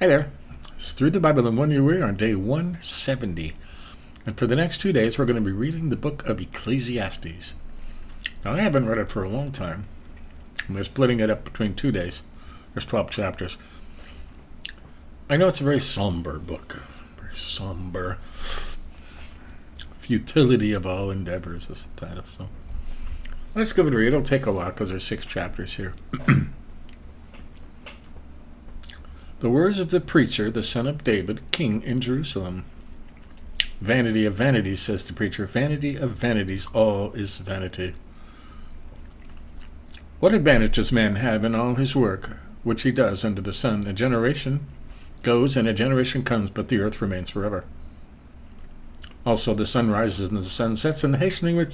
Hi there. It's Through the Bible in 1 Year. We're on day 170. And for the next 2 days, we're going to be reading the book of Ecclesiastes. Now, I haven't read it for a long time. And they're splitting it up between 2 days. There's 12 chapters. I know it's a very somber book. Very somber. Futility of all endeavors is the title. So let's give it a read. It'll take a while because there's 6 chapters here. The words of the preacher, the son of David, king in Jerusalem. Vanity of vanities, says the preacher. Vanity of vanities, all is vanity. What advantage does man have in all his work, which he does under the sun? A generation goes and a generation comes, but the earth remains forever. Also the sun rises and the sun sets, and hastening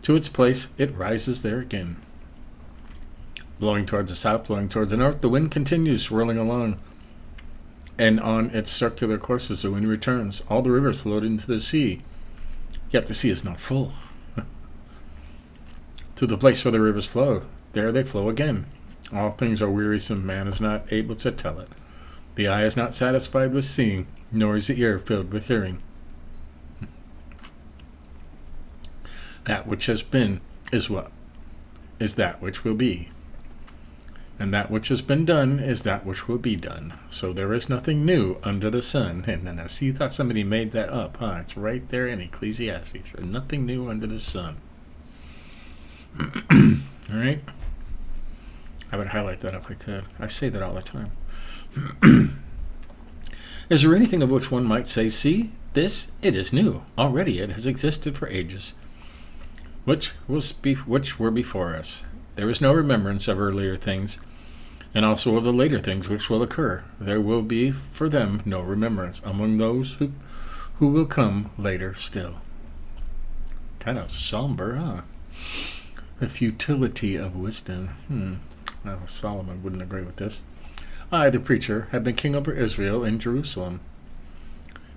to its place, it rises there again. Blowing towards the south, blowing towards the north, the wind continues swirling along, and on its circular courses the wind returns. All the rivers float into the sea, yet the sea is not full. To the place where the rivers flow, there they flow again. All things are wearisome, man is not able to tell it. The eye is not satisfied with seeing, nor is the ear filled with hearing. That which has been is what? Is that which will be. And that which has been done is that which will be done. So there is nothing new under the sun. And I see, you thought somebody made that up, huh? It's right there in Ecclesiastes. There's nothing new under the sun. All right? I would highlight that if I could. I say that all the time. Is there anything of which one might say, see, this, it is new. Already it has existed for ages, which were before us. There is no remembrance of earlier things, and also of the later things which will occur. There will be for them no remembrance among those who will come later still. Kind of somber, huh? The futility of wisdom. Now, Solomon wouldn't agree with this. I, the preacher, have been king over Israel in Jerusalem.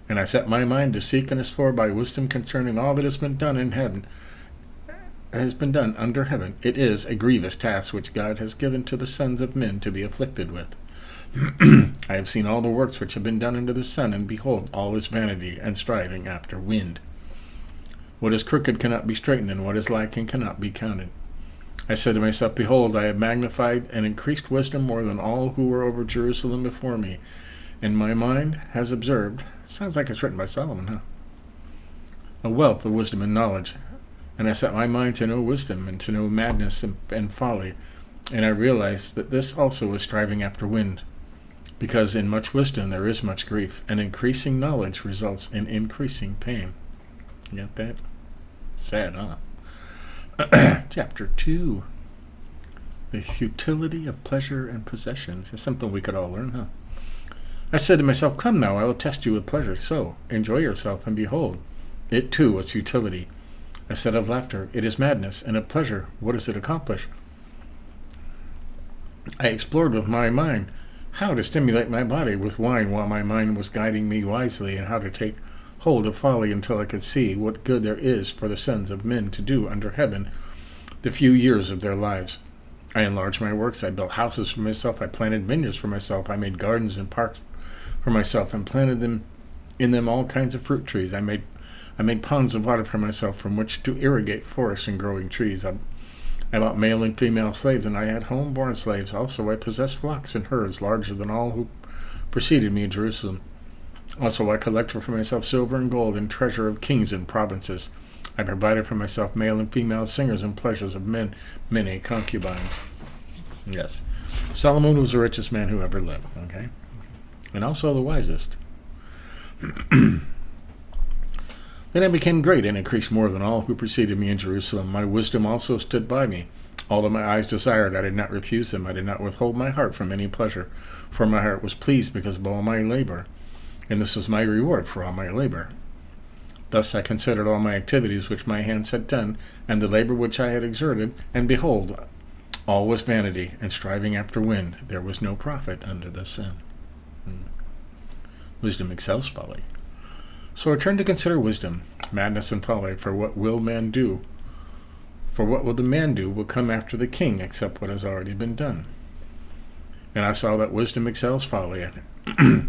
And I set my mind to seek and explore by wisdom concerning all that has been done in heaven, has been done under heaven. It is a grievous task which God has given to the sons of men to be afflicted with. I have seen all the works which have been done under the sun, and behold, all is vanity and striving after wind. What is crooked cannot be straightened, and what is lacking cannot be counted. I said to myself, behold, I have magnified and increased wisdom more than all who were over Jerusalem before me. And my mind has observed, sounds like it's written by Solomon, huh? A wealth of wisdom and knowledge. And I set my mind to know wisdom and to know madness and folly. And I realized that this also is striving after wind. Because in much wisdom there is much grief, and increasing knowledge results in increasing pain. You got that? Sad, huh? Chapter 2. The futility of pleasure and possessions. It's something we could all learn, huh? I said to myself, come now, I will test you with pleasure. So, enjoy yourself, and behold, it too was futility. I said of laughter, it is madness, and of pleasure, what does it accomplish? I explored with my mind how to stimulate my body with wine while my mind was guiding me wisely, and how to take hold of folly until I could see what good there is for the sons of men to do under heaven the few years of their lives. I enlarged my works, I built houses for myself, I planted vineyards for myself, I made gardens and parks for myself, and planted in them all kinds of fruit trees. I made ponds of water for myself from which to irrigate forests and growing trees. I bought male and female slaves, and I had home-born slaves. Also, I possessed flocks and herds larger than all who preceded me in Jerusalem. Also, I collected for myself silver and gold and treasure of kings and provinces. I provided for myself male and female singers and pleasures of men, many concubines. Yes, Solomon was the richest man who ever lived, okay? And also the wisest. Then I became great and increased more than all who preceded me in Jerusalem. My wisdom also stood by me. All that my eyes desired, I did not refuse them. I did not withhold my heart from any pleasure, for my heart was pleased because of all my labor, and this was my reward for all my labor. Thus I considered all my activities which my hands had done, and the labor which I had exerted, and behold, all was vanity and striving after wind. There was no profit under the sun. Wisdom excels folly. So I turned to consider wisdom, madness, and folly. For what will man do? For what will the man do will come after the king, except what has already been done. And I saw that wisdom excels folly,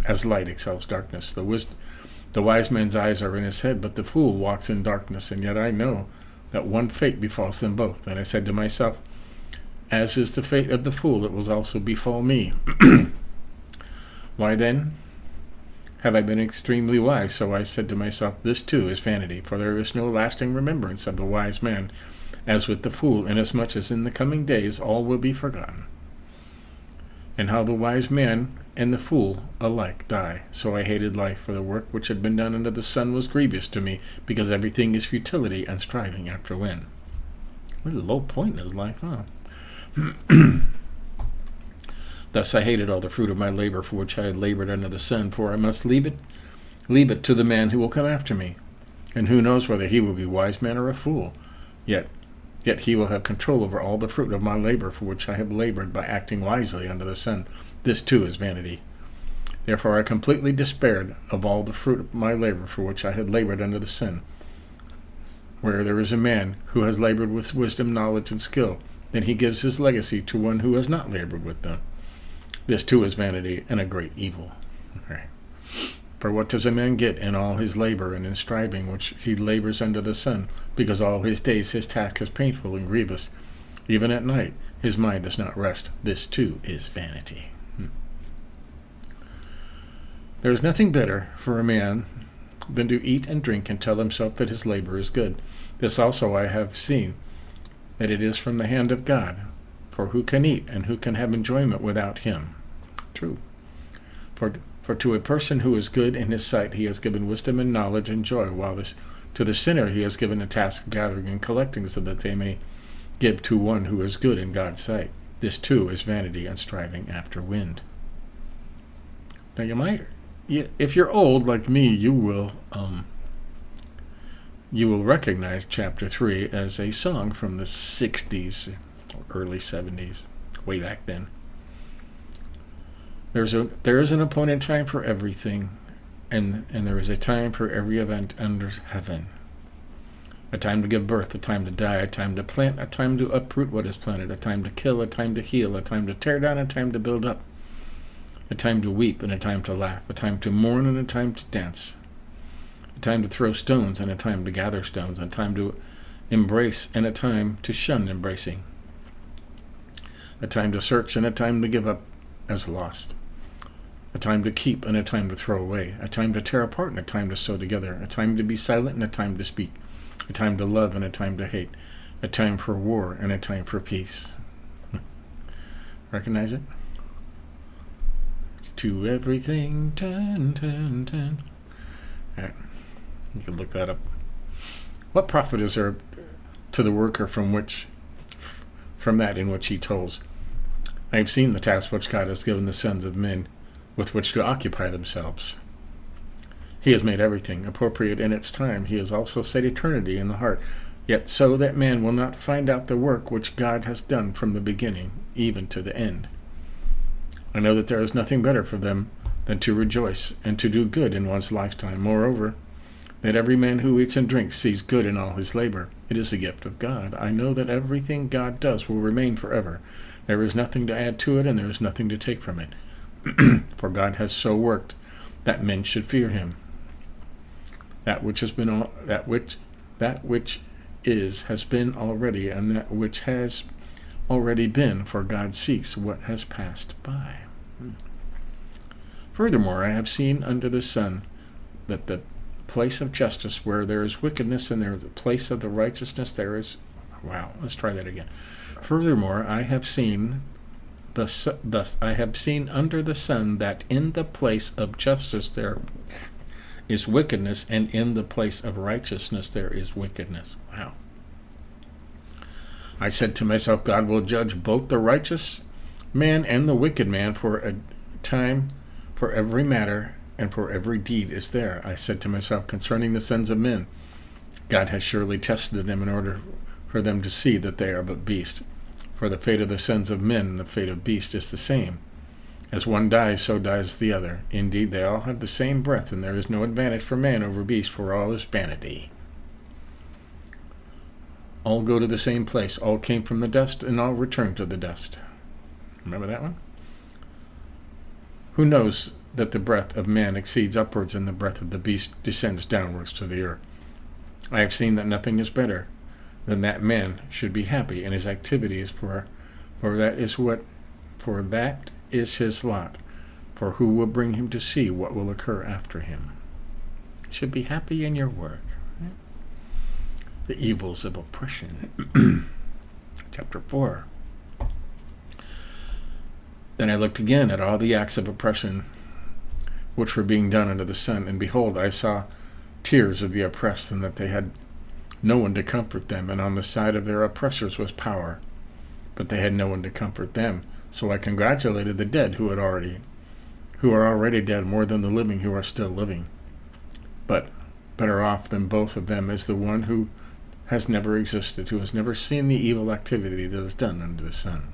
as light excels darkness. The wise man's eyes are in his head, but the fool walks in darkness. And yet I know that one fate befalls them both. And I said to myself, as is the fate of the fool, it will also befall me. Why then have I been extremely wise? So I said to myself, this too is vanity, for there is no lasting remembrance of the wise man, as with the fool, inasmuch as in the coming days all will be forgotten. And how the wise man and the fool alike die. So I hated life, for the work which had been done under the sun was grievous to me, because everything is futility and striving after wind. What a low point in his life, huh? Thus I hated all the fruit of my labor for which I had labored under the sun, for I must leave it to the man who will come after me. And who knows whether he will be a wise man or a fool? Yet he will have control over all the fruit of my labor for which I have labored by acting wisely under the sun. This too is vanity. Therefore I completely despaired of all the fruit of my labor for which I had labored under the sun. Where there is a man who has labored with wisdom, knowledge, and skill, then he gives his legacy to one who has not labored with them. This too is vanity and a great evil. Okay. For what does a man get in all his labor and in striving which he labors under the sun? Because all his days his task is painful and grievous. Even at night his mind does not rest. This too is vanity. There is nothing better for a man than to eat and drink and tell himself that his labor is good. This also I have seen, that it is from the hand of God. For who can eat and who can have enjoyment without him? True. For to a person who is good in his sight he has given wisdom and knowledge and joy, while to the sinner he has given a task of gathering and collecting, so that they may give to one who is good in God's sight. This too is vanity and striving after wind. Now if you're old like me, you will recognize chapter 3 as a song from the 60s, early 70s, way back then. There is an appointed time for everything, and there is a time for every event under heaven. A time to give birth, a time to die, a time to plant, a time to uproot what is planted, a time to kill, a time to heal, a time to tear down, a time to build up, a time to weep and a time to laugh, a time to mourn and a time to dance, a time to throw stones and a time to gather stones, a time to embrace and a time to shun embracing, a time to search and a time to give up as lost, a time to keep and a time to throw away, a time to tear apart and a time to sew together, a time to be silent and a time to speak, a time to love and a time to hate, a time for war and a time for peace. Recognize it? To everything, turn. All right. You can look that up. What profit is there to the worker from that in which he tolls? I have seen the task which God has given the sons of men with which to occupy themselves. He has made everything appropriate in its time. He has also set eternity in the heart, yet so that man will not find out the work which God has done from the beginning, even to the end. I know that there is nothing better for them than to rejoice and to do good in one's lifetime. Moreover, that every man who eats and drinks sees good in all his labor. It is a gift of God. I know that everything God does will remain forever. There is nothing to add to it, and there is nothing to take from it. For God has so worked that men should fear him. That which has been already, and that which has already been, for God seeks what has passed by. Furthermore, I have seen under the sun that the place of justice where there is wickedness, and there is the place of the righteousness there is. Wow, let's try that again. Furthermore, I have seen under the sun that in the place of justice there is wickedness, and in the place of righteousness there is wickedness. Wow. I said to myself, God will judge both the righteous man and the wicked man, for a time for every matter and for every deed is there. I said to myself concerning the sons of men, God has surely tested them in order for them to see that they are but beasts. For the fate of the sons of men and the fate of beasts is the same. As one dies, so dies the other. Indeed, they all have the same breath, and there is no advantage for man over beast, for all is vanity. All go to the same place. All came from the dust, and all return to the dust. Remember that one? Who knows that the breath of man exceeds upwards, and the breath of the beast descends downwards to the earth. I have seen that nothing is better than that man should be happy in his activities, for that is his lot. For who will bring him to see what will occur after him? You should be happy in your work. The evils of oppression. Chapter 4. Then I looked again at all the acts of oppression which were being done under the sun, and behold, I saw tears of the oppressed, and that they had no one to comfort them, and on the side of their oppressors was power, but they had no one to comfort them. So I congratulated the dead who are already dead more than the living who are still living. But better off than both of them is the one who has never existed, who has never seen the evil activity that is done under the sun.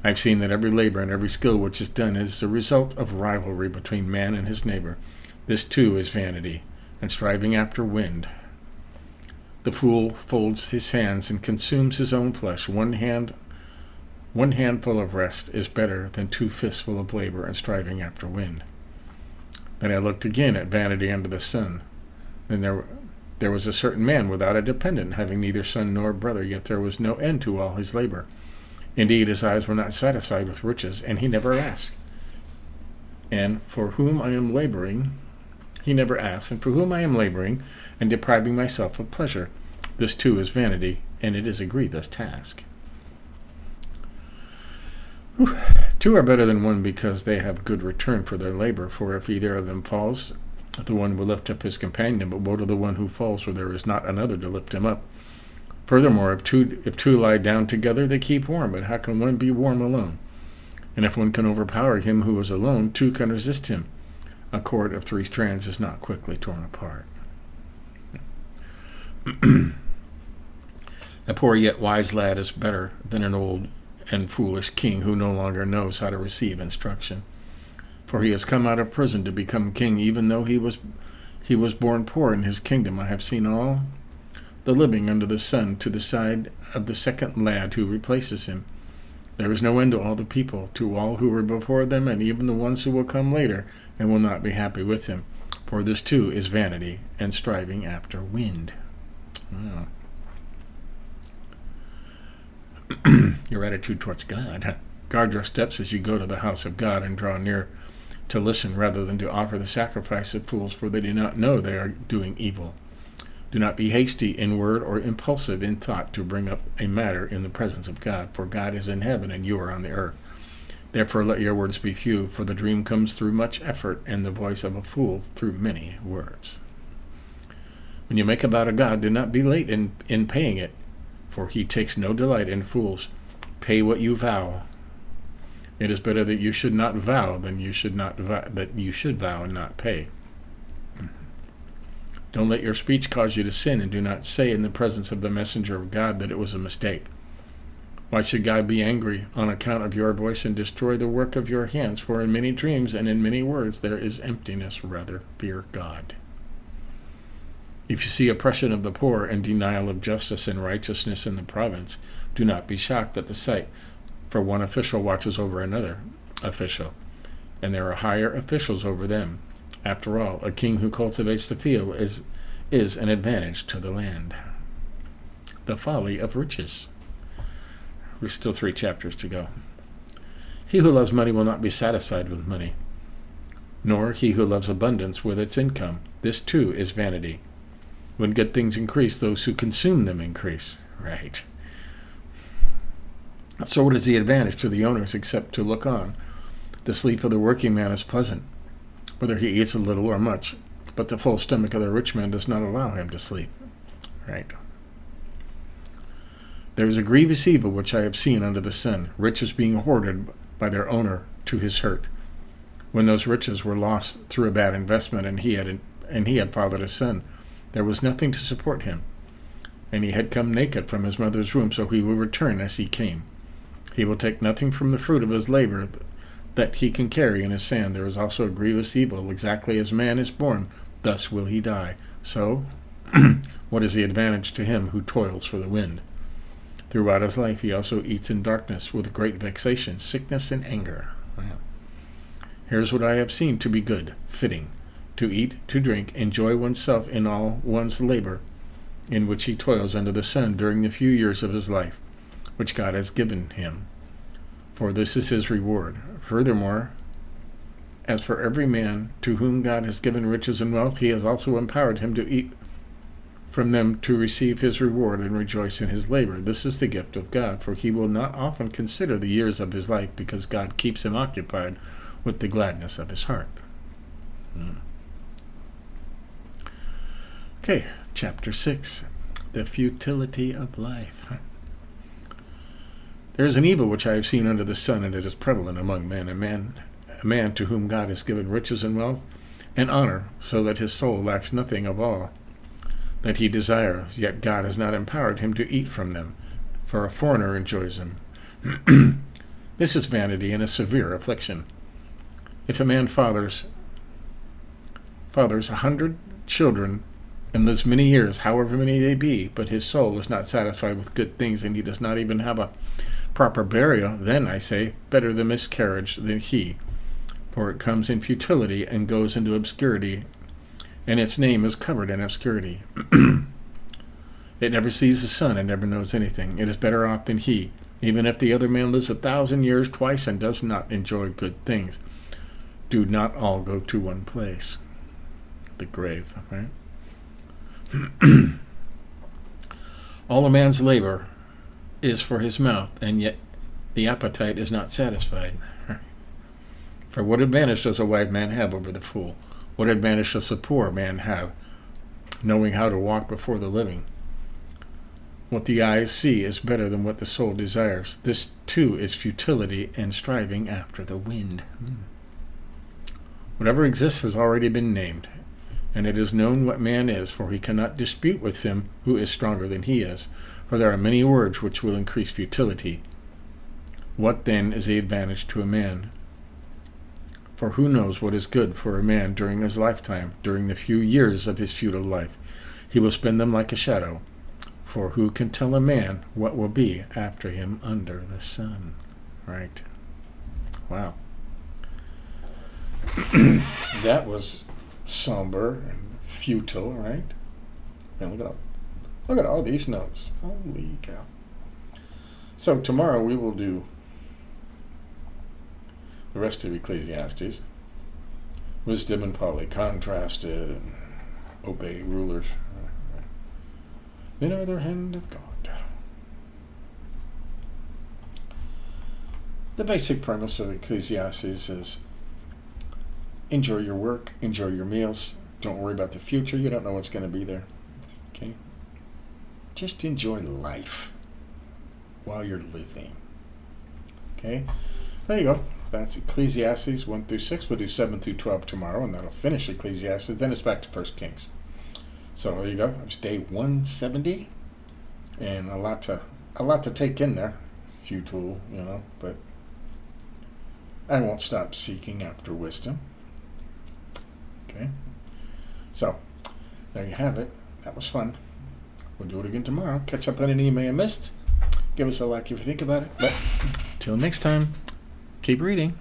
I've seen that every labor and every skill which is done is the result of rivalry between man and his neighbor. This too is vanity, and striving after wind. The fool folds his hands and consumes his own flesh. One handful of rest is better than 2 fistfuls of labor and striving after wind. Then I looked again at vanity under the sun. Then there was a certain man without a dependent, having neither son nor brother, yet there was no end to all his labor. Indeed, his eyes were not satisfied with riches, and he never asked. And for whom I am laboring, he never asks, and for whom I am laboring and depriving myself of pleasure. This too is vanity, and it is a grievous task. 2 are better than 1 because they have good return for their labor. For if either of them falls, the one will lift up his companion, but woe to the one who falls, for there is not another to lift him up. Furthermore, if two lie down together, they keep warm, but how can one be warm alone? And if one can overpower him who is alone, 2 can resist him. A cord of 3 strands is not quickly torn apart. A poor yet wise lad is better than an old and foolish king who no longer knows how to receive instruction. For he has come out of prison to become king, even though he was born poor in his kingdom. I have seen all the living under the sun to the side of the second lad who replaces him. There is no end to all the people, to all who were before them, and even the ones who will come later, and will not be happy with him. For this too is vanity, and striving after wind. Wow. Your attitude towards God. Guard your steps as you go to the house of God, and draw near to listen rather than to offer the sacrifice of fools, for they do not know they are doing evil. Do not be hasty in word or impulsive in thought to bring up a matter in the presence of God, for God is in heaven and you are on the earth. Therefore let your words be few, for the dream comes through much effort, and the voice of a fool through many words. When you make a vow to God, do not be late in paying it, for he takes no delight in fools. Pay what you vow. It is better that you should not vow than you should vow and not pay. Don't let your speech cause you to sin, and do not say in the presence of the messenger of God that it was a mistake. Why should God be angry on account of your voice and destroy the work of your hands? For in many dreams and in many words there is emptiness. Rather, fear God. If you see oppression of the poor and denial of justice and righteousness in the province, do not be shocked at the sight, for one official watches over another official, and there are higher officials over them. After all, a king who cultivates the field is an advantage to the land. The folly of riches. There's still 3 chapters to go. He who loves money will not be satisfied with money, nor he who loves abundance with its income. This too is vanity. When good things increase, those who consume them increase. Right. So what is the advantage to the owners except to look on? The sleep of the working man is pleasant, whether he eats a little or much, but the full stomach of the rich man does not allow him to sleep. Right. There is a grievous evil which I have seen under the sun, riches being hoarded by their owner to his hurt. When those riches were lost through a bad investment, and he had fathered a son, there was nothing to support him, and he had come naked from his mother's womb, so he will return as he came. He will take nothing from the fruit of his labor that he can carry in his sand. There is also a grievous evil, exactly as man is born, thus will he die. So, what is the advantage to him who toils for the wind? Throughout his life he also eats in darkness with great vexation, sickness, and anger. Wow. Here's what I have seen to be good, fitting, to eat, to drink, enjoy oneself in all one's labor, in which he toils under the sun during the few years of his life, which God has given him. For this is his reward. Furthermore, as for every man to whom God has given riches and wealth, he has also empowered him to eat from them, to receive his reward and rejoice in his labor. This is the gift of God, for he will not often consider the years of his life, because God keeps him occupied with the gladness of his heart. Okay, chapter 6, the futility of life. There is an evil which I have seen under the sun, and it is prevalent among men, a man to whom God has given riches and wealth and honor, so that his soul lacks nothing of all that he desires, yet God has not empowered him to eat from them, for a foreigner enjoys them. This is vanity and a severe affliction. If a man fathers 100 children and lives many years, however many they be, but his soul is not satisfied with good things, and he does not even have a proper burial, then, I say, better the miscarriage than he, for it comes in futility and goes into obscurity, and its name is covered in obscurity. It never sees the sun and never knows anything. It is better off than he, even if the other man lives 1,000 years twice and does not enjoy good things. Do not all go to one place, the grave, right? All a man's labor is for his mouth, and yet the appetite is not satisfied. For what advantage does a wise man have over the fool? What advantage does a poor man have, knowing how to walk before the living? What the eyes see is better than what the soul desires. This, too, is futility and striving after the wind. Whatever exists has already been named, and it is known what man is, for he cannot dispute with him who is stronger than he is. For there are many words which will increase futility. What, then, is the advantage to a man? For who knows what is good for a man during his lifetime, during the few years of his futile life? He will spend them like a shadow. For who can tell a man what will be after him under the sun? Right. Wow. That was somber and futile, right? And look at all these notes. Holy cow. So tomorrow we will do the rest of Ecclesiastes. Wisdom and folly contrasted, and obey rulers. Men are the hand of God. The basic premise of Ecclesiastes is enjoy your work, enjoy your meals, don't worry about the future, you don't know what's going to be there. Okay? Just enjoy life while you're living. Okay? There you go. That's Ecclesiastes 1 through 6. We'll do 7 through 12 tomorrow, and that'll finish Ecclesiastes. Then it's back to 1 Kings. So there you go. It's day 170, and a lot to take in there. Futile, but I won't stop seeking after wisdom. Okay. So there you have it. That was fun. We'll do it again tomorrow. Catch up on any you may have missed. Give us a like if you think about it. But till next time, keep reading.